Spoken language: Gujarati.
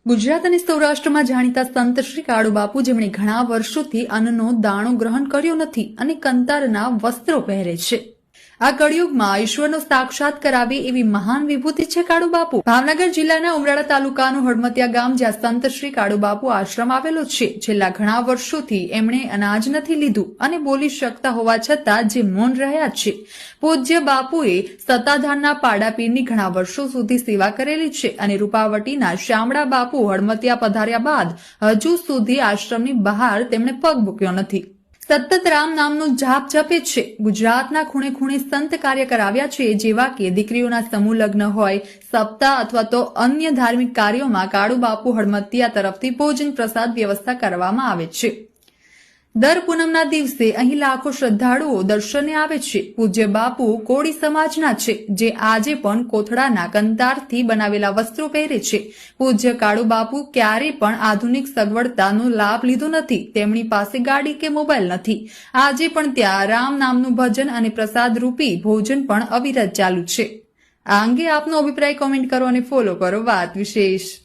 ગુજરાત અને સૌરાષ્ટ્રમાં જાણીતા સંત શ્રી કાળુબાપુ જેમણે ઘણા વર્ષોથી અન્નનો દાણો ગ્રહણ કર્યો નથી અને કંતારના વસ્ત્રો પહેરે છે. આ કળિયુગમાં ઈશ્વરનો સાક્ષાત્કાર આવે એવી મહાન વિભૂતિ છે કાળુબાપુ. ભાવનગર જિલ્લાના ઉમરાળા તાલુકાનું હળમતિયા ગામ, જ્યાં સંત શ્રી કાળુબાપુ આશ્રમ આવેલો છે. છેલ્લા ઘણા વર્ષોથી એમણે અનાજ નથી લીધું અને બોલી શકતા હોવા છતાં જે મૌન રહ્યા છે. પૂજ્ય બાપુએ સત્તાધારના પાડાપીરની ઘણા વર્ષો સુધી સેવા કરેલી છે અને રૂપાવટીના શામળા બાપુ હળમતિયા પધાર્યા બાદ હજુ સુધી આશ્રમની બહાર તેમણે પગ મૂક્યો નથી. સતત રામ નામનો જાપ જપે છે. ગુજરાતના ખૂણે ખૂણે સંત કાર્ય કરાવ્યા છે, જેવા કે દીકરીઓના સમૂહ લગ્ન હોય, સપ્તાહ અથવા તો અન્ય ધાર્મિક કાર્યોમાં કાળુબાપુ હળમતિયા તરફથી ભોજન પ્રસાદ વ્યવસ્થા કરવામાં આવે છે. દર પૂનમના દિવસે અહીં લાખો શ્રદ્ધાળુઓ દર્શને આવે છે. પૂજ્ય બાપુ કોળી સમાજના છે, જે આજે પણ કોથળાના કંતારથી બનાવેલા વસ્ત્રો પહેરે છે. પૂજ્ય કાળુબાપુ ક્યારેય પણ આધુનિક સગવડતાનો લાભ લીધો નથી. તેમની પાસે ગાડી કે મોબાઈલ નથી. આજે પણ ત્યાં રામ નામનું ભજન અને પ્રસાદ રૂપી ભોજન પણ અવિરત ચાલુ છે. આ અંગે આપનો અભિપ્રાય કોમેન્ટ કરો અને ફોલો કરો વાત વિશેષ.